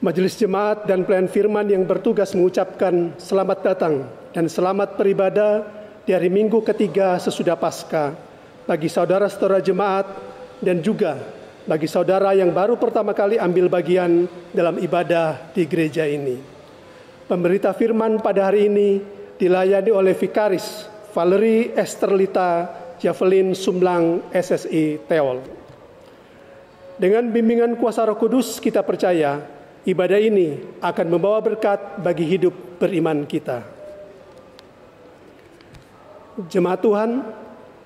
Majelis Jemaat dan Pelayan Firman yang bertugas mengucapkan selamat datang dan selamat beribadah di hari Minggu ketiga sesudah Paskah bagi saudara-saudara jemaat dan juga bagi saudara yang baru pertama kali ambil bagian dalam ibadah di gereja ini. Pemberita firman pada hari ini dilayani oleh Vikaris Valerie Esterlita Javelin Sumlang SSI Teol. Dengan bimbingan kuasa Roh Kudus kita percaya ibadah ini akan membawa berkat bagi hidup beriman kita. Jemaat Tuhan,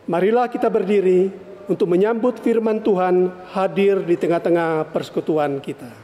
marilah kita berdiri untuk menyambut firman Tuhan hadir di tengah-tengah persekutuan kita.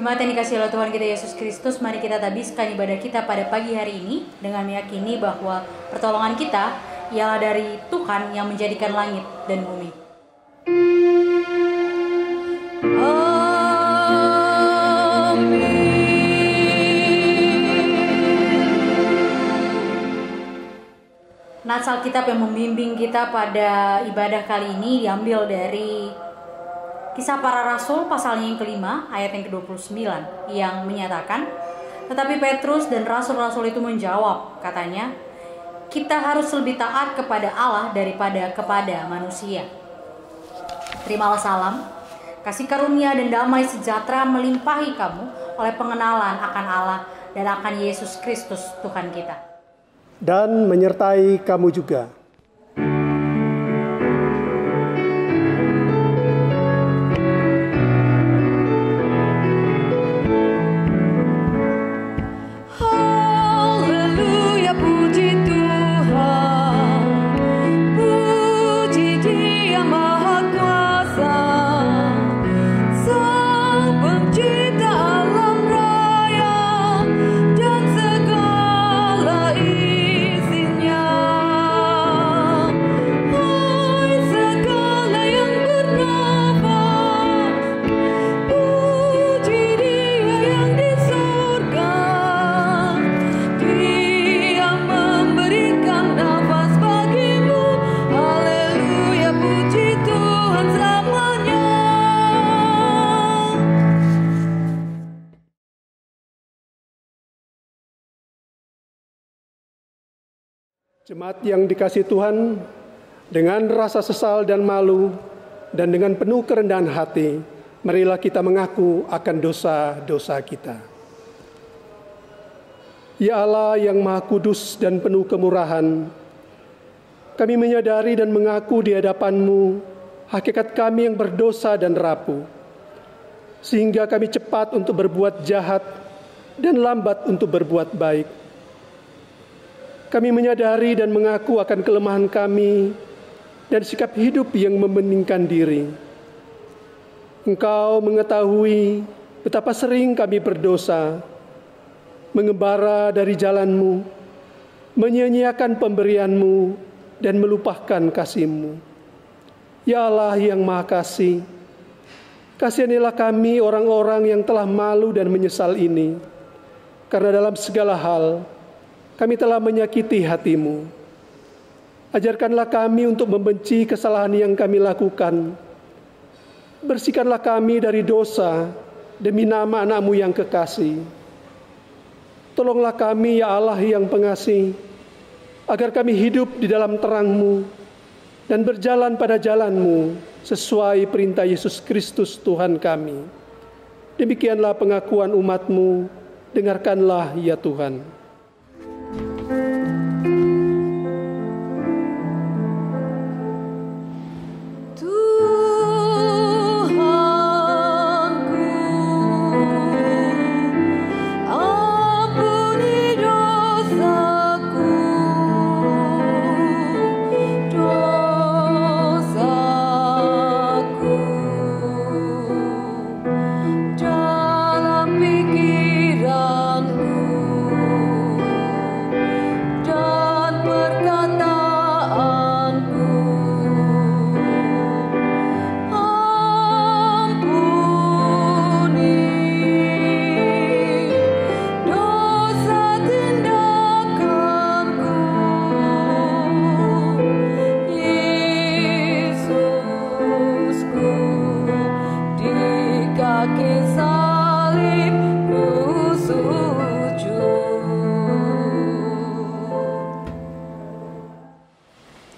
Jemaat yang dikasihi oleh Tuhan kita Yesus Kristus, mari kita habiskan ibadah kita pada pagi hari ini dengan meyakini bahwa pertolongan kita ialah dari Tuhan yang menjadikan langit dan bumi. Nats Alkitab yang membimbing kita pada ibadah kali ini diambil dari Kisah Para Rasul pasalnya yang kelima ayat yang ke-29 yang menyatakan, tetapi Petrus dan rasul-rasul itu menjawab, katanya, kita harus lebih taat kepada Allah daripada kepada manusia. Terimalah salam, kasih karunia dan damai sejahtera melimpahi kamu oleh pengenalan akan Allah dan akan Yesus Kristus Tuhan kita. Dan menyertai kamu juga. Jemaat yang dikasihi Tuhan, dengan rasa sesal dan malu, dan dengan penuh kerendahan hati, marilah kita mengaku akan dosa-dosa kita. Ya Allah yang Maha Kudus dan penuh kemurahan, kami menyadari dan mengaku di hadapan-Mu hakikat kami yang berdosa dan rapuh, sehingga kami cepat untuk berbuat jahat dan lambat untuk berbuat baik. Kami menyadari dan mengaku akan kelemahan kami dan sikap hidup yang mementingkan diri. Engkau mengetahui betapa sering kami berdosa, mengembara dari jalan-Mu, menyia-nyiakan pemberian-Mu, dan melupakan kasih-Mu. Ya Allah yang Maha Kasih, kasihanilah kami orang-orang yang telah malu dan menyesal ini, karena dalam segala hal, kami telah menyakiti hati-Mu. Ajarkanlah kami untuk membenci kesalahan yang kami lakukan. Bersihkanlah kami dari dosa demi nama anak-Mu yang kekasih. Tolonglah kami ya Allah yang pengasih, agar kami hidup di dalam terang-Mu dan berjalan pada jalan-Mu sesuai perintah Yesus Kristus Tuhan kami. Demikianlah pengakuan umat-Mu, dengarkanlah ya Tuhan.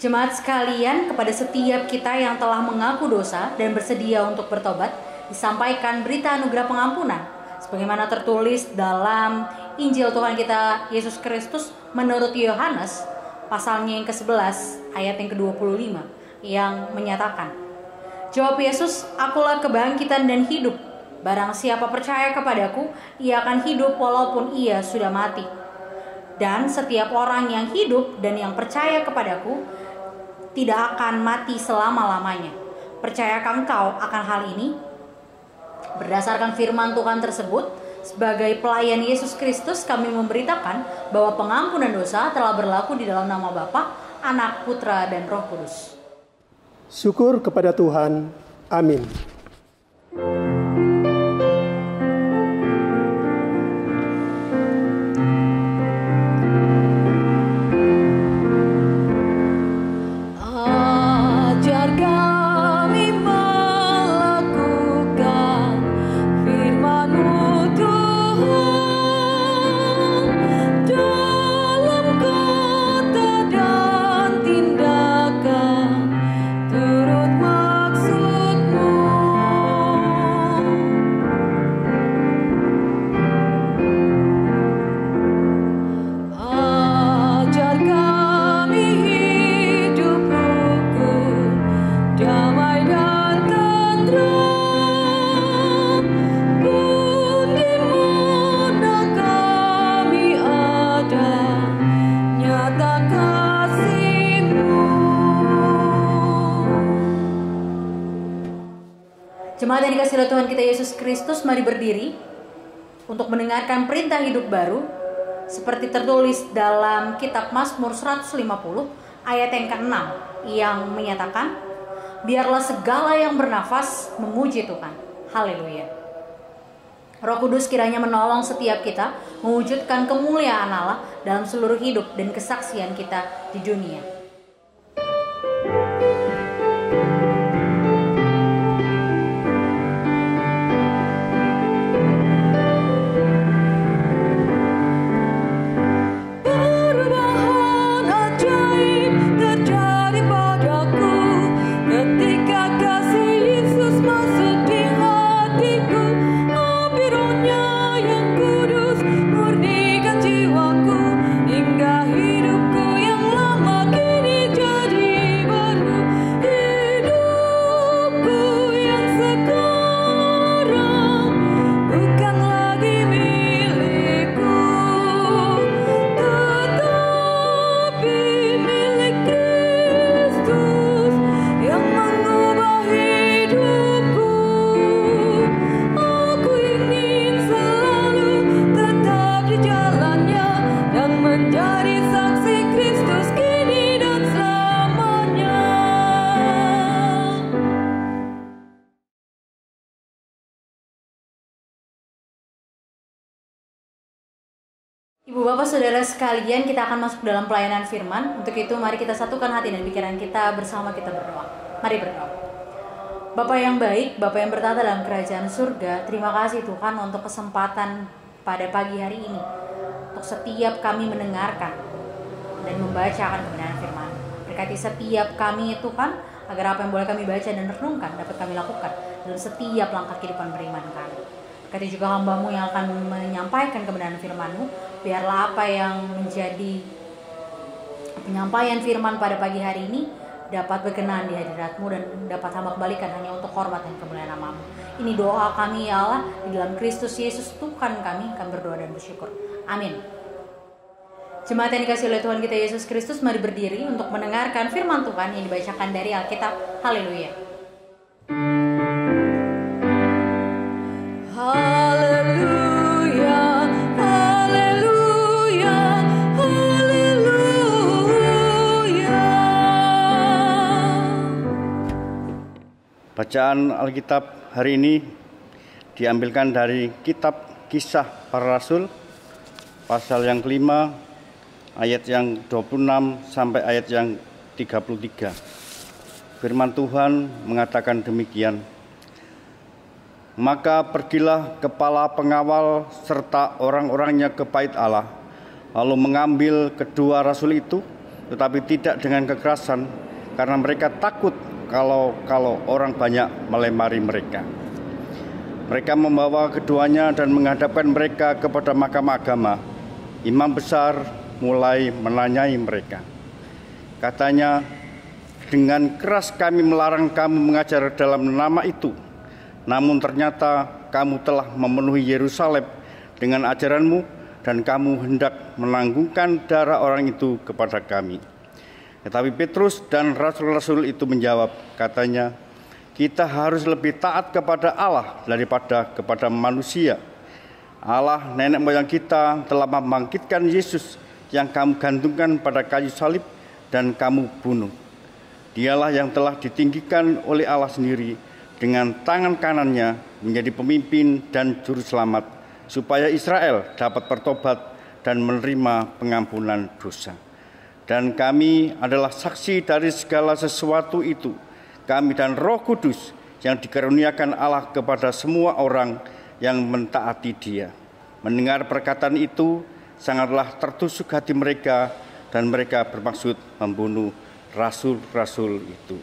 Jemaat sekalian, kepada setiap kita yang telah mengaku dosa dan bersedia untuk bertobat, disampaikan berita anugerah pengampunan, sebagaimana tertulis dalam Injil Tuhan kita Yesus Kristus menurut Yohanes, pasalnya yang ke-11, ayat yang ke-25, yang menyatakan, jawab Yesus, akulah kebangkitan dan hidup. Barang siapa percaya kepadaku, ia akan hidup walaupun ia sudah mati. Dan setiap orang yang hidup dan yang percaya kepadaku, tidak akan mati selama-lamanya. Percayakah engkau akan hal ini? Berdasarkan firman Tuhan tersebut, sebagai pelayan Yesus Kristus, kami memberitakan bahwa pengampunan dosa telah berlaku di dalam nama Bapa, Anak, Putra, dan Roh Kudus. Syukur kepada Tuhan. Amin. Ajar kami melakukan mata kasih-Mu. Jemaat yang dikasihi oleh Tuhan kita Yesus Kristus, mari berdiri untuk mendengarkan perintah hidup baru seperti tertulis dalam kitab Mazmur 150 ayat yang ke-6 yang menyatakan, biarlah segala yang bernafas memuji Tuhan. Haleluya. Roh Kudus kiranya menolong setiap kita mewujudkan kemuliaan Allah dalam seluruh hidup dan kesaksian kita di dunia. Ibu bapak saudara sekalian, kita akan masuk dalam pelayanan firman. Untuk itu mari kita satukan hati dan pikiran kita bersama, kita berdoa. Mari berdoa. Bapak yang baik, Bapak yang bertata dalam kerajaan surga, terima kasih Tuhan untuk kesempatan pada pagi hari ini, untuk setiap kami mendengarkan dan membacakan kebenaran firman. Berkati setiap kami Tuhan, agar apa yang boleh kami baca dan renungkan dapat kami lakukan dalam setiap langkah kehidupan beriman kami. Berkati juga hamba-Mu yang akan menyampaikan kebenaran firman-Mu. Biarlah apa yang menjadi penyampaian firman pada pagi hari ini dapat berkenan di hadirat-Mu dan dapat hamba kembalikan hanya untuk hormat dan kemuliaan nama-Mu. Ini doa kami ya Allah, di dalam Kristus Yesus Tuhan kami berdoa dan bersyukur. Amin. Jemaat yang dikasihi oleh Tuhan kita Yesus Kristus, mari berdiri untuk mendengarkan firman Tuhan yang dibacakan dari Alkitab. Haleluya. Bacaan Alkitab hari ini diambilkan dari kitab Kisah Para Rasul, pasal yang kelima, ayat yang 26 sampai ayat yang 33. Firman Tuhan mengatakan demikian. Maka pergilah kepala pengawal serta orang-orangnya ke bait Allah, lalu mengambil kedua rasul itu, tetapi tidak dengan kekerasan, karena mereka takut kalau orang banyak melempari mereka. Mereka membawa keduanya dan menghadapkan mereka kepada mahkamah agama. Imam besar mulai menanyai mereka. Katanya, dengan keras kami melarang kamu mengajar dalam nama itu. Namun ternyata kamu telah memenuhi Yerusalem dengan ajaranmu dan kamu hendak menanggungkan darah orang itu kepada kami. Tetapi Petrus dan rasul-rasul itu menjawab, katanya, kita harus lebih taat kepada Allah daripada kepada manusia. Allah nenek moyang kita telah membangkitkan Yesus yang kamu gantungkan pada kayu salib dan kamu bunuh. Dialah yang telah ditinggikan oleh Allah sendiri dengan tangan kanannya menjadi pemimpin dan juru selamat, supaya Israel dapat bertobat dan menerima pengampunan dosa. Dan kami adalah saksi dari segala sesuatu itu, kami dan Roh Kudus yang dikaruniakan Allah kepada semua orang yang mentaati Dia. Mendengar perkataan itu, sangatlah tertusuk hati mereka, dan mereka bermaksud membunuh rasul-rasul itu.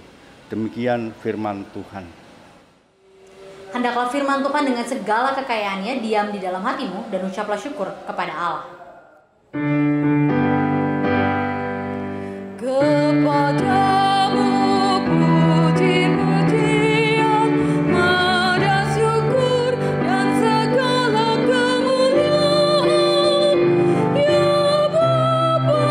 Demikian firman Tuhan. Hendaklah firman Tuhan dengan segala kekayaannya diam di dalam hatimu, dan ucaplah syukur kepada Allah. Kepadamu puji-pujian, dan syukur dan segala kemuliaan, ya Bapa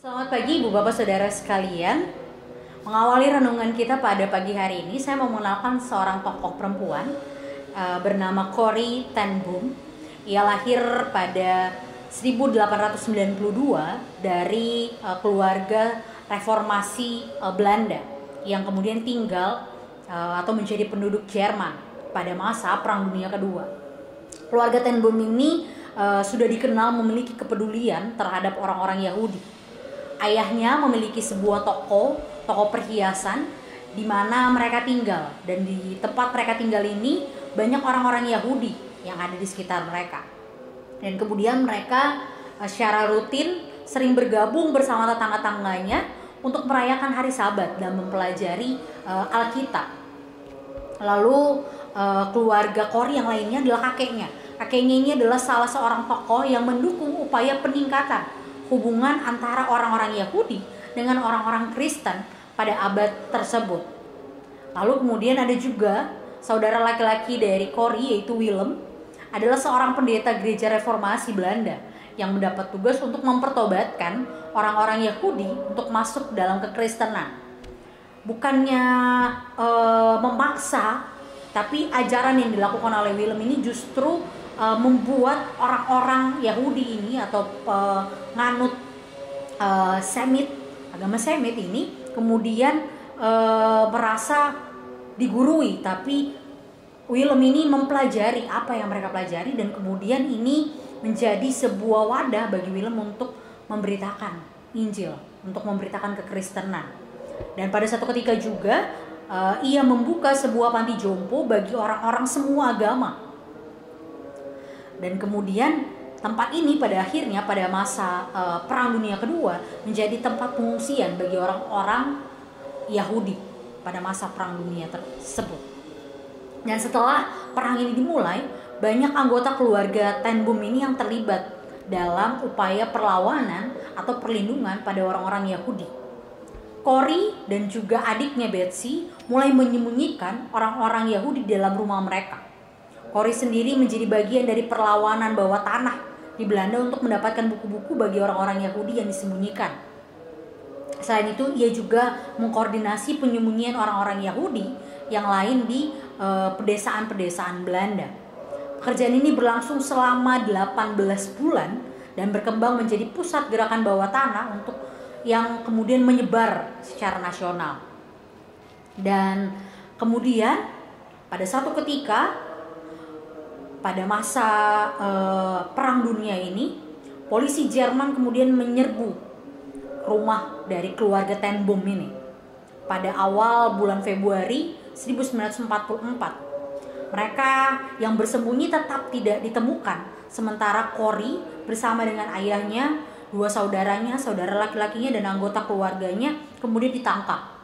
Selamat pagi Ibu Bapak Saudara sekalian. Mengawali renungan kita pada pagi hari ini, saya mau mengenalkan seorang tokoh perempuan bernama Corrie ten Boom. Ia lahir pada 1892 dari keluarga reformasi Belanda yang kemudian tinggal atau menjadi penduduk Jerman pada masa Perang Dunia Kedua. Keluarga ten Boom ini sudah dikenal memiliki kepedulian terhadap orang-orang Yahudi. Ayahnya memiliki sebuah toko perhiasan di mana mereka tinggal, dan di tempat mereka tinggal ini banyak orang-orang Yahudi yang ada di sekitar mereka. Dan kemudian mereka secara rutin sering bergabung bersama tetangga-tangganya untuk merayakan hari Sabat dan mempelajari Alkitab. Lalu keluarga Corrie yang lainnya adalah kakeknya. Kakeknya ini adalah salah seorang tokoh yang mendukung upaya peningkatan hubungan antara orang-orang Yahudi dengan orang-orang Kristen pada abad tersebut. Lalu kemudian ada juga saudara laki-laki dari Corrie, yaitu Willem, adalah seorang pendeta gereja reformasi Belanda yang mendapat tugas untuk mempertobatkan orang-orang Yahudi untuk masuk dalam kekristenan. Bukannya memaksa, tapi ajaran yang dilakukan oleh Willem ini justru membuat orang-orang Yahudi ini atau penganut agama Semit ini kemudian merasa digurui. Tapi Willem ini mempelajari apa yang mereka pelajari, dan kemudian ini menjadi sebuah wadah bagi Willem untuk memberitakan Injil, untuk memberitakan kekristenan. Dan pada satu ketika juga ia membuka sebuah panti jompo bagi orang-orang semua agama. Dan kemudian tempat ini pada akhirnya pada masa Perang Dunia Kedua menjadi tempat pengungsian bagi orang-orang Yahudi pada masa Perang Dunia tersebut. Dan setelah perang ini dimulai, banyak anggota keluarga ten Boom ini yang terlibat dalam upaya perlawanan atau perlindungan pada orang-orang Yahudi. Corrie dan juga adiknya Betsy mulai menyembunyikan orang-orang Yahudi di dalam rumah mereka. Corrie sendiri menjadi bagian dari perlawanan bawah tanah di Belanda untuk mendapatkan buku-buku bagi orang-orang Yahudi yang disembunyikan. Selain itu, ia juga mengkoordinasi penyembunyian orang-orang Yahudi yang lain di pedesaan-pedesaan Belanda. Pekerjaan ini berlangsung selama 18 bulan dan berkembang menjadi pusat gerakan bawah tanah untuk yang kemudian menyebar secara nasional. Dan kemudian pada satu ketika pada masa Perang Dunia ini, polisi Jerman kemudian menyerbu rumah dari keluarga ten Boom ini pada awal bulan Februari 1944. Mereka yang bersembunyi tetap tidak ditemukan, sementara Corrie bersama dengan ayahnya, dua saudaranya, saudara laki-lakinya, dan anggota keluarganya kemudian ditangkap.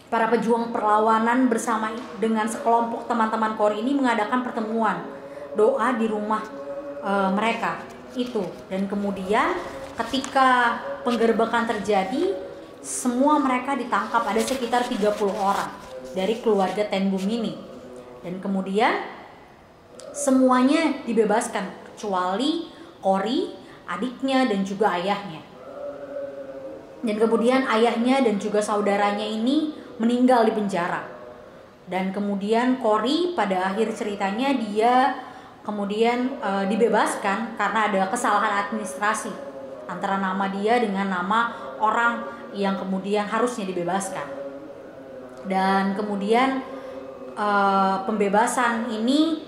Para pejuang perlawanan bersama dengan sekelompok teman-teman Corrie ini mengadakan pertemuan doa di rumah mereka itu. Dan kemudian ketika penggerbekan terjadi, semua mereka ditangkap. Ada sekitar 30 orang dari keluarga ten Boom ini. Dan kemudian semuanya dibebaskan kecuali Corrie, adiknya, dan juga ayahnya. Dan kemudian ayahnya dan juga saudaranya ini meninggal di penjara. Dan kemudian Corrie pada akhir ceritanya dia kemudian dibebaskan karena ada kesalahan administrasi antara nama dia dengan nama orang yang kemudian harusnya dibebaskan. Dan kemudian pembebasan ini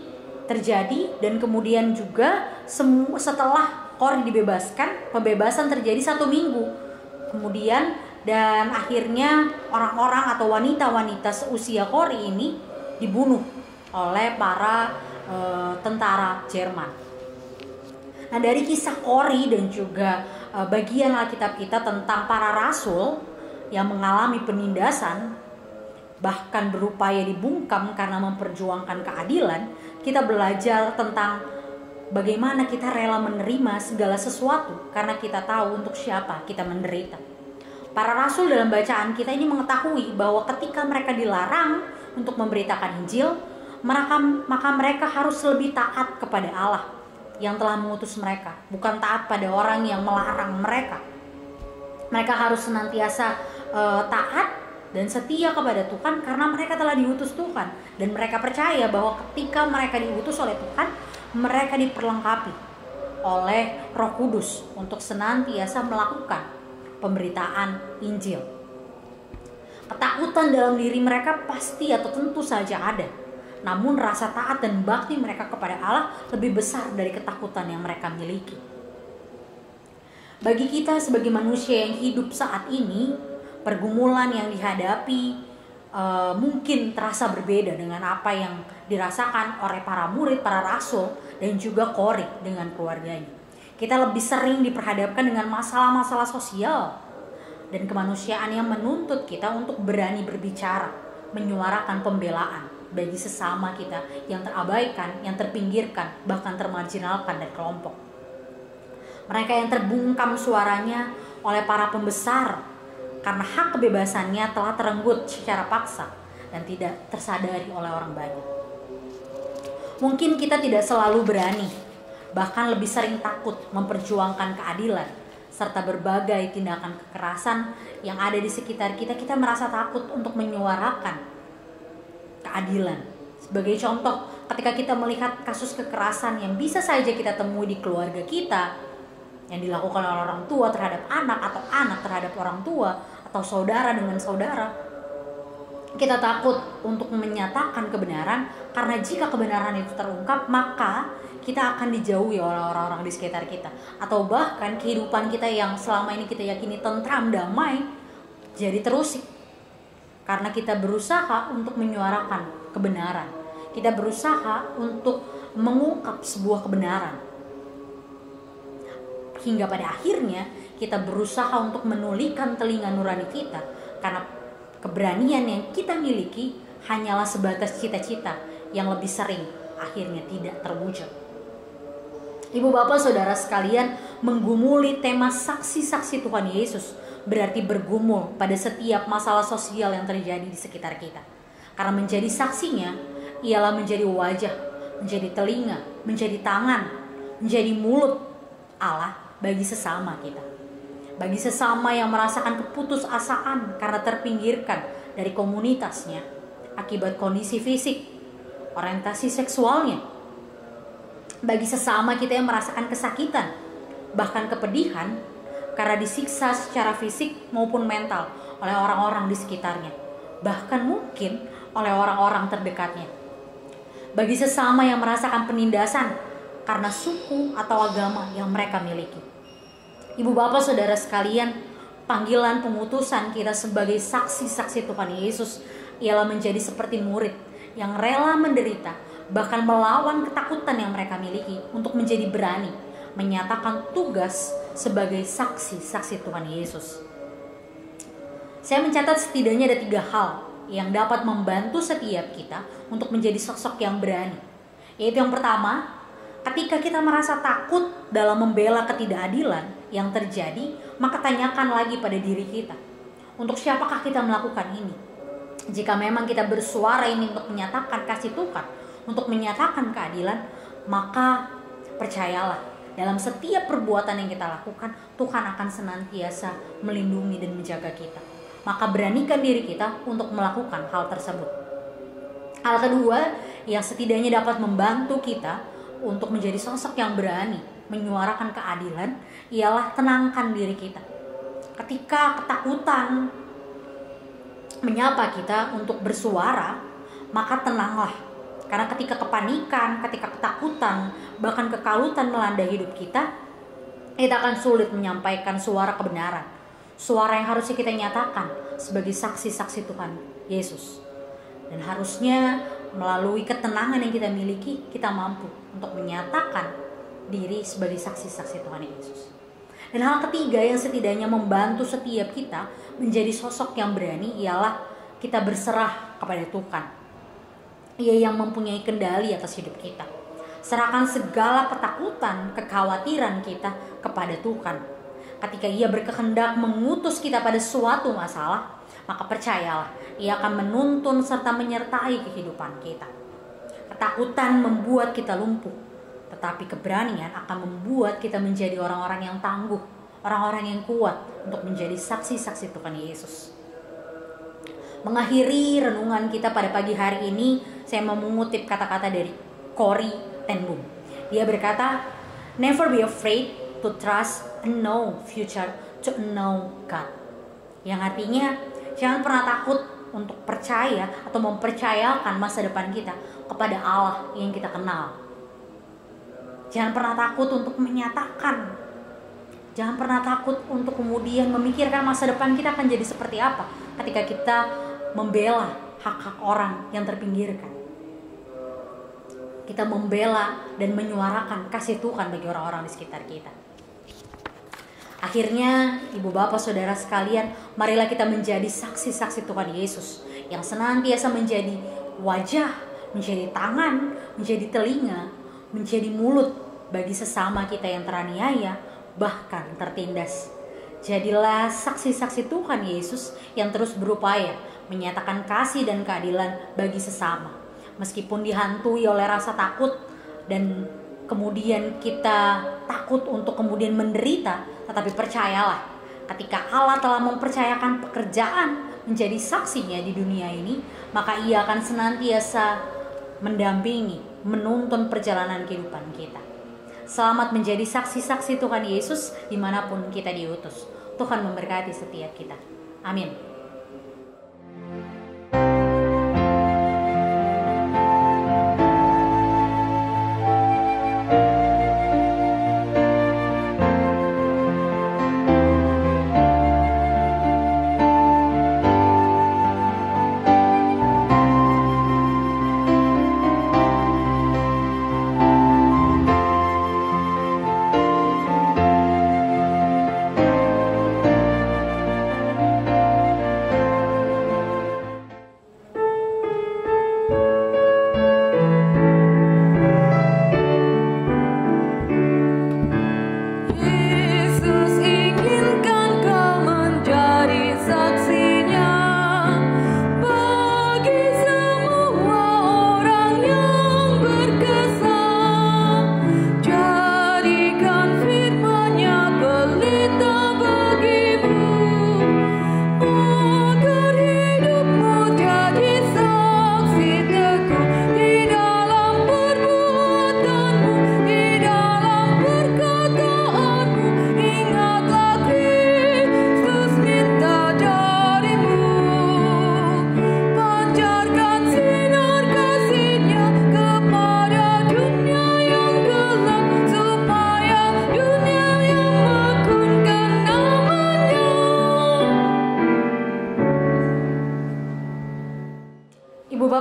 terjadi, dan kemudian juga setelah Corrie dibebaskan, pembebasan terjadi 1 minggu kemudian. Dan akhirnya orang-orang atau wanita-wanita seusia Corrie ini dibunuh oleh para tentara Jerman. Nah, dari kisah Corrie dan juga bagian Alkitab kita tentang para rasul yang mengalami penindasan, bahkan berupaya dibungkam karena memperjuangkan keadilan, kita belajar tentang bagaimana kita rela menerima segala sesuatu karena kita tahu untuk siapa kita menderita. Para rasul dalam bacaan kita ini mengetahui bahwa ketika mereka dilarang untuk memberitakan Injil, maka mereka harus lebih taat kepada Allah yang telah mengutus mereka, bukan taat pada orang yang melarang mereka. Mereka harus senantiasa taat dan setia kepada Tuhan karena mereka telah diutus Tuhan. Dan mereka percaya bahwa ketika mereka diutus oleh Tuhan, mereka diperlengkapi oleh Roh Kudus untuk senantiasa melakukan pemberitaan Injil. Ketakutan dalam diri mereka pasti atau tentu saja ada. Namun rasa taat dan bakti mereka kepada Allah lebih besar dari ketakutan yang mereka miliki. Bagi kita sebagai manusia yang hidup saat ini, pergumulan yang dihadapi mungkin terasa berbeda dengan apa yang dirasakan oleh para murid, para rasul, dan juga Kore dengan keluarganya. Kita lebih sering diperhadapkan dengan masalah-masalah sosial dan kemanusiaan yang menuntut kita untuk berani berbicara, menyuarakan pembelaan bagi sesama kita yang terabaikan, yang terpinggirkan, bahkan termarginalkan dari kelompok. Mereka yang terbungkam suaranya oleh para pembesar karena hak kebebasannya telah terenggut secara paksa dan tidak tersadari oleh orang banyak. Mungkin kita tidak selalu berani, bahkan lebih sering takut memperjuangkan keadilan serta berbagai tindakan kekerasan yang ada di sekitar kita. Kita merasa takut untuk menyuarakan keadilan. Sebagai contoh, ketika kita melihat kasus kekerasan yang bisa saja kita temui di keluarga kita, yang dilakukan oleh orang tua terhadap anak atau anak terhadap orang tua atau saudara dengan saudara, kita takut untuk menyatakan kebenaran karena jika kebenaran itu terungkap maka kita akan dijauhi oleh orang-orang di sekitar kita, atau bahkan kehidupan kita yang selama ini kita yakini tentram, damai, jadi terusik karena kita berusaha untuk menyuarakan kebenaran, kita berusaha untuk mengungkap sebuah kebenaran. Hingga pada akhirnya kita berusaha untuk menulihkan telinga nurani kita karena keberanian yang kita miliki hanyalah sebatas cita-cita yang lebih sering akhirnya tidak terwujud. Ibu bapak saudara sekalian, menggumuli tema saksi-saksi Tuhan Yesus berarti bergumul pada setiap masalah sosial yang terjadi di sekitar kita. Karena menjadi saksinya ialah menjadi wajah, menjadi telinga, menjadi tangan, menjadi mulut Allah bagi sesama kita. Bagi sesama yang merasakan keputusasaan karena terpinggirkan dari komunitasnya akibat kondisi fisik, orientasi seksualnya. Bagi sesama kita yang merasakan kesakitan, bahkan kepedihan karena disiksa secara fisik maupun mental oleh orang-orang di sekitarnya, bahkan mungkin oleh orang-orang terdekatnya. Bagi sesama yang merasakan penindasan karena suku atau agama yang mereka miliki. Ibu bapak saudara sekalian, panggilan pengutusan kita sebagai saksi-saksi Tuhan Yesus ialah menjadi seperti murid yang rela menderita, bahkan melawan ketakutan yang mereka miliki untuk menjadi berani menyatakan tugas sebagai saksi-saksi Tuhan Yesus. Saya mencatat setidaknya ada 3 hal yang dapat membantu setiap kita untuk menjadi sosok yang berani. Yaitu yang pertama, ketika kita merasa takut dalam membela ketidakadilan yang terjadi, maka tanyakan lagi pada diri kita, untuk siapakah kita melakukan ini? Jika memang kita bersuara ini untuk menyatakan kasih Tuhan, untuk menyatakan keadilan, maka percayalah, dalam setiap perbuatan yang kita lakukan, Tuhan akan senantiasa melindungi dan menjaga kita. Maka beranikan diri kita untuk melakukan hal tersebut. Hal kedua yang setidaknya dapat membantu kita untuk menjadi sosok yang berani menyuarakan keadilan ialah tenangkan diri kita. Ketika ketakutan menyapa kita untuk bersuara, maka tenanglah. Karena ketika kepanikan, ketika ketakutan, bahkan kekalutan melanda hidup kita akan sulit menyampaikan suara kebenaran. Suara yang harusnya kita nyatakan sebagai saksi-saksi Tuhan Yesus. Dan harusnya melalui ketenangan yang kita miliki, kita mampu untuk menyatakan diri sebagai saksi-saksi Tuhan Yesus. Dan hal ketiga yang setidaknya membantu setiap kita menjadi sosok yang berani ialah kita berserah kepada Tuhan. Ia yang mempunyai kendali atas hidup kita. Serahkan segala ketakutan, kekhawatiran kita kepada Tuhan. Ketika Ia berkehendak mengutus kita pada suatu masalah, maka percayalah, Ia akan menuntun serta menyertai kehidupan kita. Ketakutan membuat kita lumpuh, tetapi keberanian akan membuat kita menjadi orang-orang yang tangguh, orang-orang yang kuat untuk menjadi saksi-saksi Tuhan Yesus. Mengakhiri renungan kita pada pagi hari ini, saya mau mengutip kata-kata dari Corrie ten Boom. Dia berkata, "Never be afraid to trust a no future to a no God." Yang artinya, jangan pernah takut untuk percaya atau mempercayakan masa depan kita kepada Allah yang kita kenal. Jangan pernah takut untuk menyatakan. Jangan pernah takut untuk kemudian memikirkan masa depan kita akan jadi seperti apa ketika kita membela hak-hak orang yang terpinggirkan. Kita membela dan menyuarakan kasih Tuhan bagi orang-orang di sekitar kita. Akhirnya, ibu bapak saudara sekalian, marilah kita menjadi saksi-saksi Tuhan Yesus yang senantiasa menjadi wajah, menjadi tangan, menjadi telinga, menjadi mulut bagi sesama kita yang teraniaya, bahkan tertindas. Jadilah saksi-saksi Tuhan Yesus yang terus berupaya menyatakan kasih dan keadilan bagi sesama. Meskipun dihantui oleh rasa takut dan kemudian kita takut untuk kemudian menderita, tetapi percayalah, ketika Allah telah mempercayakan pekerjaan menjadi saksinya di dunia ini, maka Ia akan senantiasa mendampingi, menuntun perjalanan kehidupan kita. Selamat menjadi saksi-saksi Tuhan Yesus dimanapun kita diutus. Tuhan memberkati setiap kita. Amin.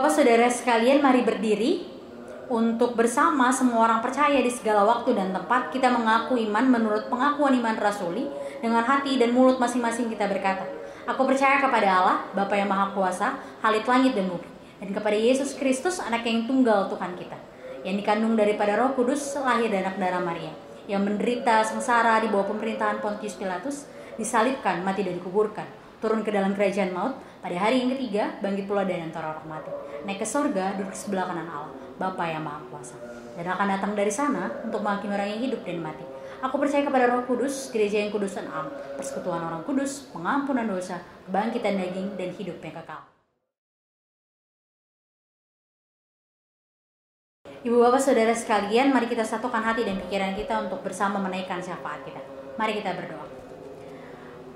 Saudara sekalian, mari berdiri untuk bersama semua orang percaya di segala waktu dan tempat kita mengaku iman menurut pengakuan iman rasuli. Dengan hati dan mulut masing-masing kita berkata, "Aku percaya kepada Allah, Bapa yang Maha Kuasa, Khalik langit dan bumi, dan kepada Yesus Kristus, anak yang tunggal Tuhan kita, yang dikandung daripada Roh Kudus, lahir dari anak darah Maria, yang menderita sengsara di bawah pemerintahan Pontius Pilatus, disalibkan, mati dan dikuburkan, turun ke dalam kerajaan maut, pada hari yang ketiga bangkit pula dari antara orang mati, naik ke sorga, duduk di sebelah kanan Allah, Bapa yang Maha Kuasa, dan akan datang dari sana untuk menghakimi orang yang hidup dan mati. Aku percaya kepada Roh Kudus, gereja yang kudus dan am, persekutuan orang kudus, pengampunan dosa, kebangkitan daging, dan hidup yang kekal." Ibu bapak saudara sekalian, mari kita satukan hati dan pikiran kita untuk bersama menaikkan syafaat kita. Mari kita berdoa.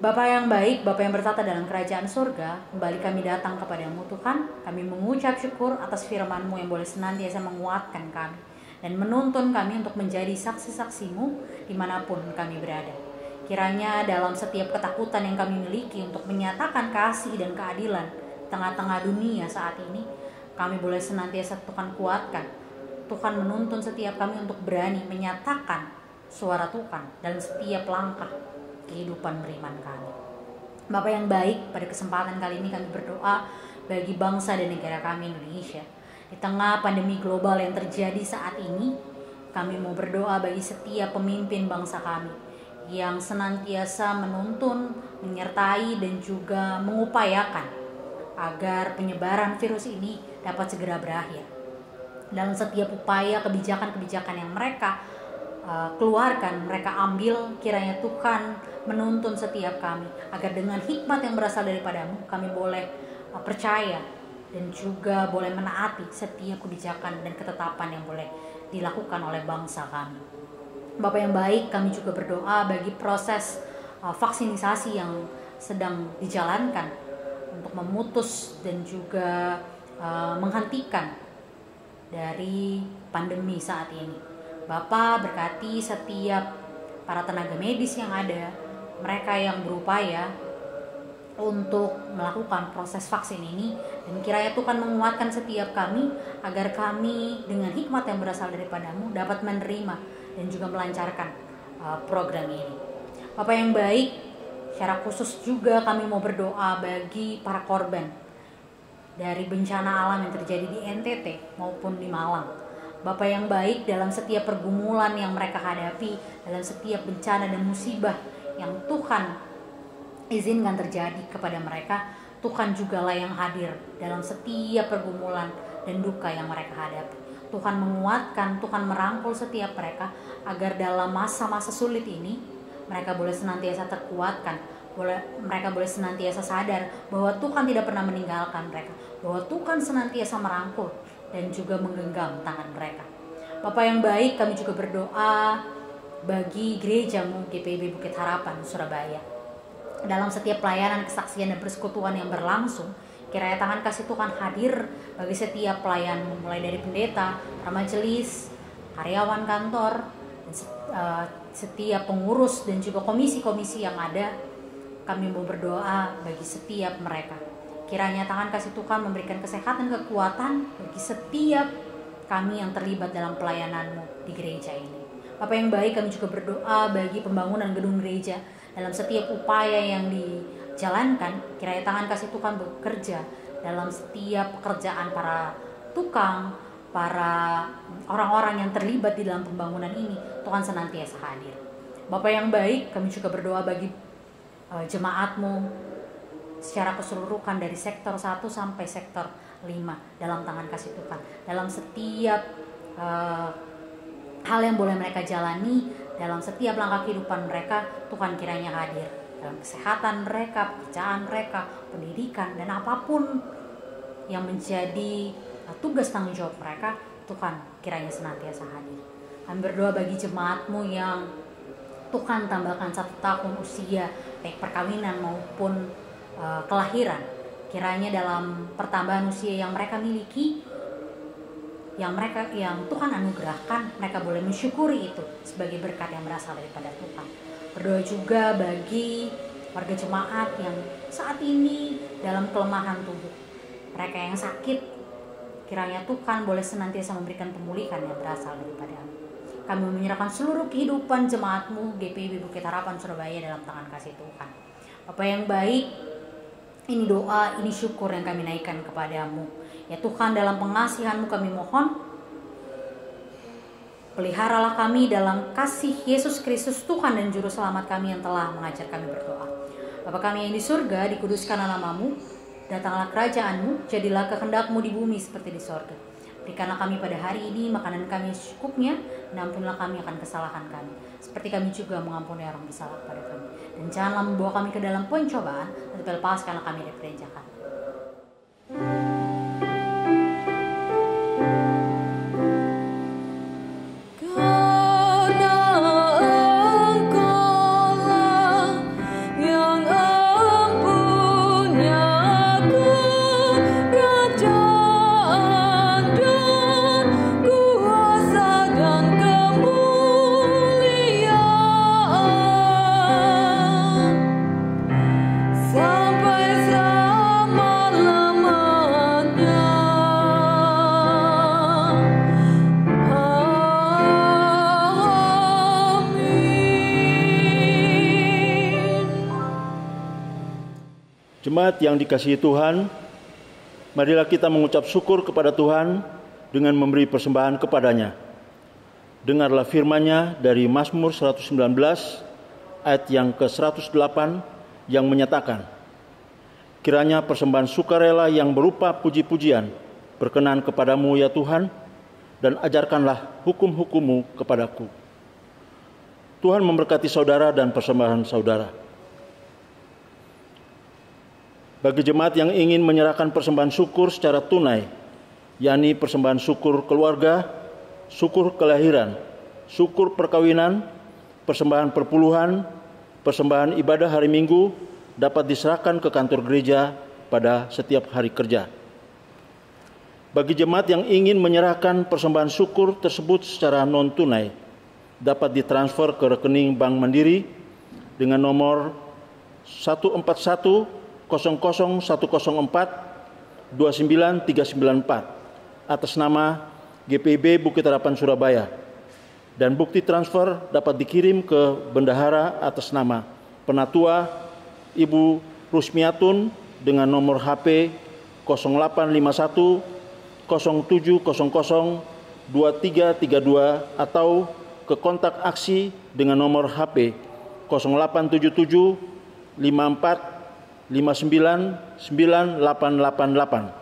Bapa yang baik, Bapa yang bertata dalam kerajaan surga, kembali kami datang kepadamu Tuhan. Kami mengucap syukur atas firman-Mu yang boleh senantiasa menguatkan kami dan menuntun kami untuk menjadi saksi-saksi-Mu dimanapun kami berada. Kiranya dalam setiap ketakutan yang kami miliki untuk menyatakan kasih dan keadilan di tengah-tengah dunia saat ini, kami boleh senantiasa Tuhan kuatkan. Tuhan menuntun setiap kami untuk berani menyatakan suara Tuhan dalam setiap langkah kehidupan beriman kami. Bapa yang baik, pada kesempatan kali ini kami berdoa bagi bangsa dan negara kami Indonesia. Di tengah pandemi global yang terjadi saat ini, kami mau berdoa bagi setiap pemimpin bangsa kami yang senantiasa menuntun, menyertai dan juga mengupayakan agar penyebaran virus ini dapat segera berakhir. Dalam setiap upaya kebijakan-kebijakan yang mereka keluarkan, mereka ambil, kiranya Tuhan menuntun setiap kami, agar dengan hikmat yang berasal daripada-Mu, kami boleh percaya dan juga boleh menaati setiap kebijakan dan ketetapan yang boleh dilakukan oleh bangsa kami. Bapa yang baik, kami juga berdoa bagi proses vaksinisasi yang sedang dijalankan untuk memutus dan juga menghentikan dari pandemi saat ini. Bapa berkati setiap para tenaga medis yang ada, mereka yang berupaya untuk melakukan proses vaksin ini, dan kiranya Tuhan menguatkan setiap kami agar kami dengan hikmat yang berasal daripada-Mu dapat menerima dan juga melancarkan program ini. Bapak yang baik, secara khusus juga kami mau berdoa bagi para korban dari bencana alam yang terjadi di NTT maupun di Malang. Bapak yang baik, dalam setiap pergumulan yang mereka hadapi, dalam setiap bencana dan musibah yang Tuhan izinkan terjadi kepada mereka, Tuhan jugalah yang hadir dalam setiap pergumulan dan duka yang mereka hadapi. Tuhan menguatkan, Tuhan merangkul setiap mereka agar dalam masa-masa sulit ini mereka boleh senantiasa terkuatkan, mereka boleh senantiasa sadar bahwa Tuhan tidak pernah meninggalkan mereka, bahwa Tuhan senantiasa merangkul dan juga menggenggam tangan mereka. Bapak yang baik, kami juga berdoa bagi gereja-Mu GPIB Bukit Harapan Surabaya. Dalam setiap pelayanan, kesaksian dan persekutuan yang berlangsung, kiranya tangan kasih Tuhan hadir bagi setiap pelayan-Mu, mulai dari pendeta, para majelis, karyawan kantor, dan setiap pengurus dan juga komisi-komisi yang ada. Kami mau berdoa bagi setiap mereka. Kiranya tangan kasih Tuhan memberikan kesehatan, kekuatan bagi setiap kami yang terlibat dalam pelayanan-Mu di gereja ini. Bapak yang baik, kami juga berdoa bagi pembangunan gedung gereja. Dalam setiap upaya yang dijalankan, kiranya tangan kasih Tuhan bekerja dalam setiap pekerjaan para tukang, para orang-orang yang terlibat di dalam pembangunan ini. Tuhan senantiasa hadir. Bapak yang baik, kami juga berdoa bagi jemaat-Mu secara keseluruhan dari sektor 1 sampai sektor 5 dalam tangan kasih Tuhan. Dalam setiap hal yang boleh mereka jalani, dalam setiap langkah kehidupan mereka, Tuhan kiranya hadir. Dalam kesehatan mereka, pekerjaan mereka, pendidikan, dan apapun yang menjadi tugas tanggung jawab mereka, Tuhan kiranya senantiasa hadir. Kami berdoa bagi jemaat-Mu yang Tuhan tambahkan 1 tahun usia, baik perkawinan maupun kelahiran. Kiranya dalam pertambahan usia yang mereka miliki, yang Tuhan anugerahkan, mereka boleh mensyukuri itu sebagai berkat yang berasal daripada Tuhan. Berdoa juga bagi warga jemaat yang saat ini dalam kelemahan tubuh, mereka yang sakit, kiranya Tuhan boleh senantiasa memberikan pemulihan yang berasal daripada-Mu. Kami menyerahkan seluruh kehidupan jemaat-Mu GPIB Bukit Harapan Surabaya dalam tangan kasih Tuhan. Bapak yang baik, ini doa, ini syukur yang kami naikkan kepada-Mu. Ya Tuhan, dalam pengasihan-Mu kami mohon, peliharalah kami dalam kasih Yesus Kristus Tuhan dan Juru Selamat kami yang telah mengajar kami berdoa. Bapa kami yang di surga, dikuduskanlah nama-Mu, datanglah kerajaan-Mu, jadilah kehendak-Mu di bumi seperti di surga. Berikanlah kami pada hari ini makanan kami secukupnya, dan ampunilah kami akan kesalahan kami, seperti kami juga mengampuni orang bersalah kepada kami. Dan janganlah membawa kami ke dalam pencobaan, tetapi lepaskanlah kami dari jahat. Jemaat yang dikasihi Tuhan, marilah kita mengucap syukur kepada Tuhan dengan memberi persembahan kepadanya. Dengarlah firman-Nya dari Mazmur 119 ayat yang ke-108 yang menyatakan, kiranya persembahan sukarela yang berupa puji-pujian berkenan kepadamu ya Tuhan, dan ajarkanlah hukum-hukum-Mu kepadaku. Tuhan memberkati saudara dan persembahan saudara. Bagi jemaat yang ingin menyerahkan persembahan syukur secara tunai, yakni persembahan syukur keluarga, syukur kelahiran, syukur perkawinan, persembahan perpuluhan, persembahan ibadah hari Minggu, dapat diserahkan ke kantor gereja pada setiap hari kerja. Bagi jemaat yang ingin menyerahkan persembahan syukur tersebut secara non-tunai, dapat ditransfer ke rekening Bank Mandiri dengan nomor 1410104-29394 atas nama GPIB Bukit Harapan Surabaya, dan bukti transfer dapat dikirim ke bendahara atas nama Penatua Ibu Rusmiatun dengan nomor HP 0851 0700 2332 atau ke kontak aksi dengan nomor HP 0877 54 59 9888.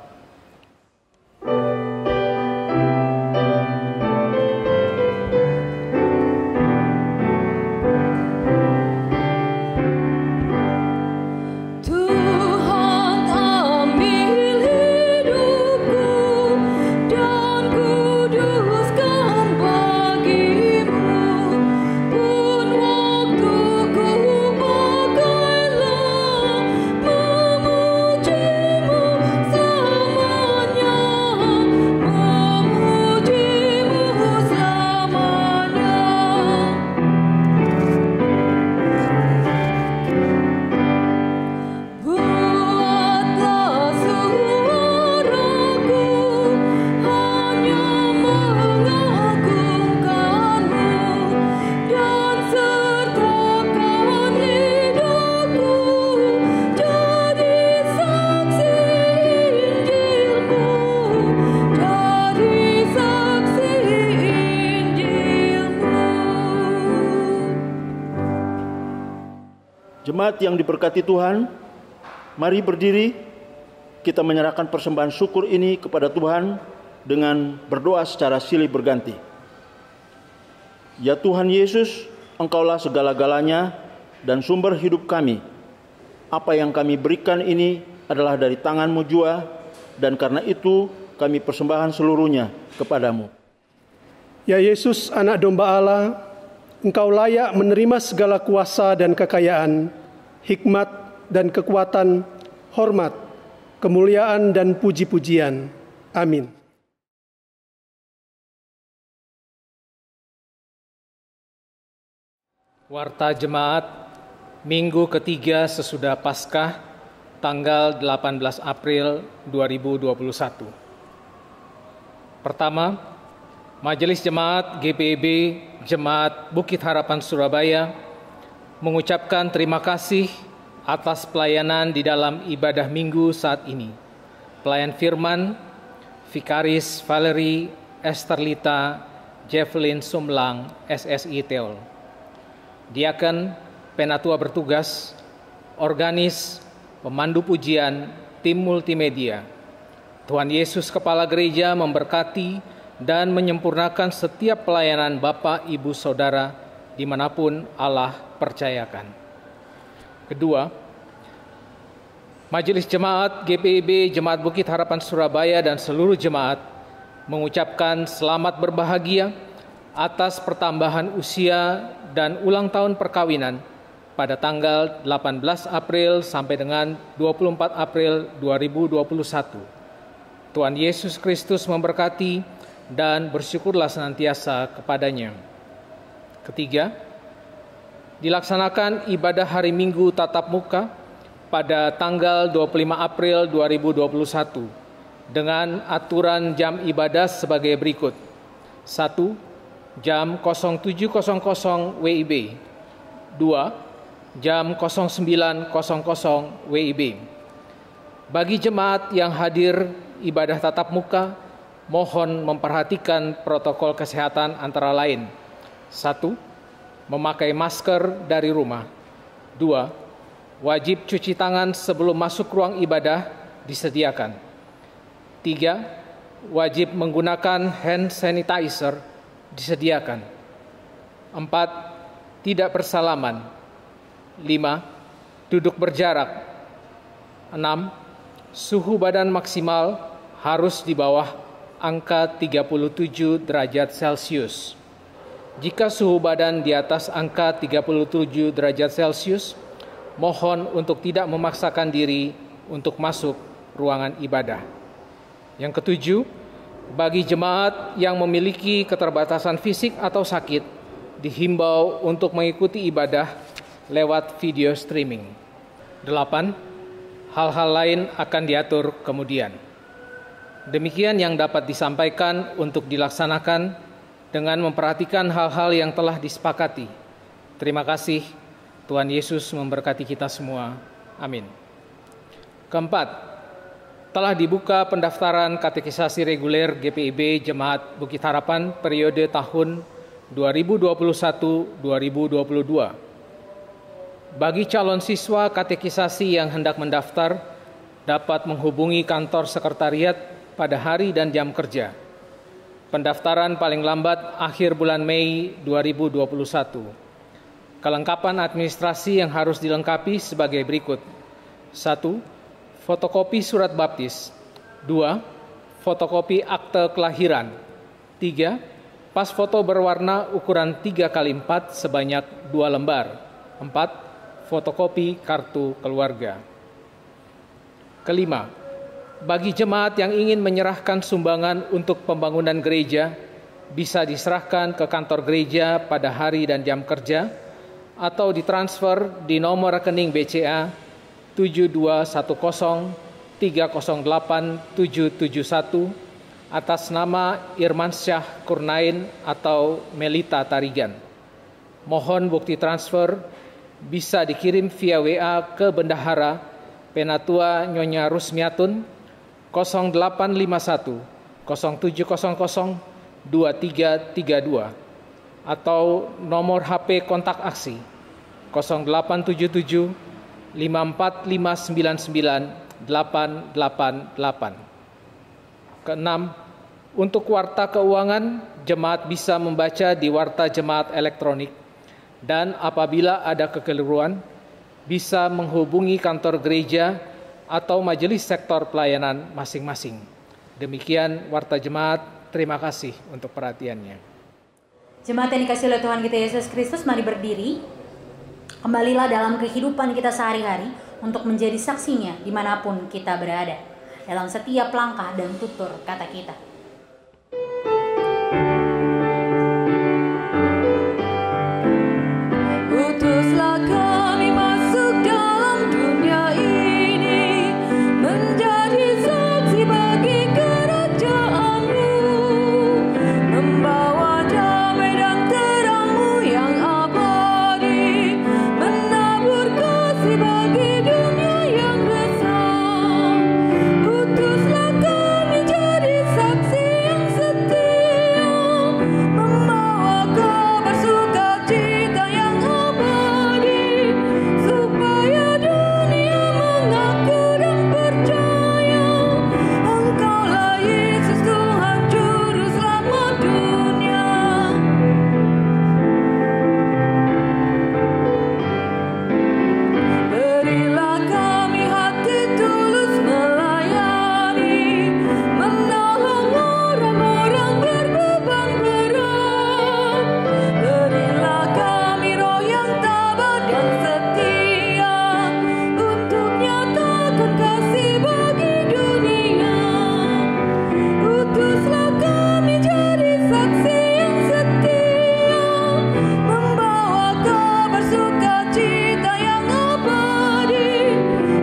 Tuhan ambil hidupku dan kuduskan bagimu, pun waktuku pakailah memujimu selamanya, memujimu selamanya. Buatlah suaraku hanya mengagungkanmu, dan sertakan lidahku jadi saksi Injilmu, jadi saksi Injilmu. Jemaat yang diberkati Tuhan, mari berdiri, kita menyerahkan persembahan syukur ini kepada Tuhan dengan berdoa secara silih berganti. Ya Tuhan Yesus, Engkaulah segala-galanya dan sumber hidup kami. Apa yang kami berikan ini adalah dari tangan-Mu jua, dan karena itu kami persembahkan seluruhnya kepadamu. Ya Yesus, Anak Domba Allah, Engkau layak menerima segala kuasa dan kekayaan, hikmat dan kekuatan, hormat, kemuliaan dan puji-pujian. Amin. Warta Jemaat Minggu ketiga sesudah Paskah tanggal 18 April 2021. Pertama, Majelis Jemaat GPIB Jemaat Bukit Harapan Surabaya mengucapkan terima kasih atas pelayanan di dalam ibadah minggu saat ini. Pelayan firman, Vikaris Valerie Esterlita Jevelyn Sumlang, SSI Teol. Diaken, penatua bertugas, organis, pemandu pujian, tim multimedia. Tuhan Yesus Kepala Gereja memberkati dan menyempurnakan setiap pelayanan Bapak, Ibu, Saudara, dimanapun Allah percayakan. Kedua, Majelis Jemaat GPIB Jemaat Bukit Harapan Surabaya dan seluruh jemaat mengucapkan selamat berbahagia atas pertambahan usia dan ulang tahun perkawinan pada tanggal 18 April sampai dengan 24 April 2021. Tuhan Yesus Kristus memberkati dan bersyukurlah senantiasa kepadanya. Ketiga, dilaksanakan ibadah hari Minggu tatap muka pada tanggal 25 April 2021 dengan aturan jam ibadah sebagai berikut. 1. Jam 07.00 WIB. 2. Jam 09.00 WIB. Bagi jemaat yang hadir ibadah tatap muka, mohon memperhatikan protokol kesehatan antara lain. 1. Memakai masker dari rumah. 2. Wajib cuci tangan sebelum masuk ruang ibadah disediakan. 3. Wajib menggunakan hand sanitizer disediakan. 4. tidak bersalaman. 5. Duduk berjarak. 6. Suhu badan maksimal harus di bawah angka 37 derajat Celcius. Jika suhu badan di atas angka 37 derajat Celcius, mohon untuk tidak memaksakan diri untuk masuk ruangan ibadah. Yang ketujuh, bagi jemaat yang memiliki keterbatasan fisik atau sakit, dihimbau untuk mengikuti ibadah lewat video streaming. 8. Hal-hal lain akan diatur kemudian. Demikian yang dapat disampaikan untuk dilaksanakan dengan memperhatikan hal-hal yang telah disepakati. Terima kasih. Tuhan Yesus memberkati kita semua. Amin. Keempat, telah dibuka pendaftaran katekisasi reguler GPIB Jemaat Bukit Harapan periode tahun 2021-2022. Bagi calon siswa katekisasi yang hendak mendaftar, dapat menghubungi kantor sekretariat pada hari dan jam kerja. Pendaftaran paling lambat akhir bulan Mei 2021. Kelengkapan administrasi yang harus dilengkapi sebagai berikut. 1. Fotokopi surat baptis. 2. Fotokopi akte kelahiran. 3. Pas foto berwarna ukuran 3x4 sebanyak 2 lembar. 4. Fotokopi kartu keluarga. Kelima, bagi jemaat yang ingin menyerahkan sumbangan untuk pembangunan gereja, bisa diserahkan ke kantor gereja pada hari dan jam kerja, atau ditransfer di nomor rekening BCA 7210308771 atas nama Irmansyah Kurnain atau Melita Tarigan. Mohon bukti transfer bisa dikirim via WA ke Bendahara Penatua Nyonya Rusmiatun 0851 0700 2332 atau nomor HP kontak aksi 0877 54599 888. Keenam, untuk warta keuangan, jemaat bisa membaca di warta jemaat elektronik dan apabila ada kekeliruan bisa menghubungi kantor gereja atau majelis sektor pelayanan masing-masing. Demikian warta jemaat. Terima kasih untuk perhatiannya. Jemaat yang dikasihi oleh Tuhan kita Yesus Kristus, mari berdiri. Kembalilah dalam kehidupan kita sehari-hari untuk menjadi saksinya dimanapun kita berada, dalam setiap langkah dan tutur kata kita. Utuslah kami masuk dalam dunia ini, menjadi saksi bagi kerajaan-Mu, membawa damai dan terang-Mu yang abadi, menabur kasih bagi dunia yang resah. Utuslah kami jadi saksi yang setia, membawa kabar sukacita yang abadi, supaya dunia mengaku dan percaya Engkaulah Yesus Tuhan Juru Selamat dunia. Berilah kami hati tulus melayani, menolong orang-orang berbeban berat. Berilah kami roh yang tabah dan setia, untuk nyatakan kasih bagi dunia. Utuslah kami jadi saksi yang setia, membawa kabar sukacita yang abadi,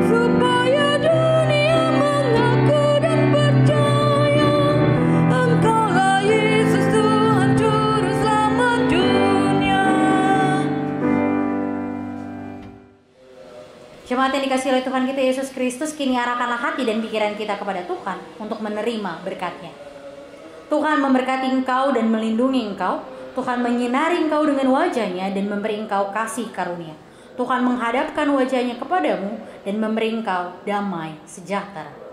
supaya dunia mengaku dan percaya Engkaulah Yesus Tuhan Juru Selamat dunia. Jemaat yang dikasihi oleh Tuhan kita Yesus Kristus, kini arahkanlah hati dan pikiran kita kepada Tuhan untuk menerima berkat-Nya. Tuhan memberkati engkau dan melindungi engkau. Tuhan menyinari engkau dengan wajah-Nya dan memberi engkau kasih karunia. Tuhan menghadapkan wajah-Nya kepadamu dan memberi engkau damai sejahtera.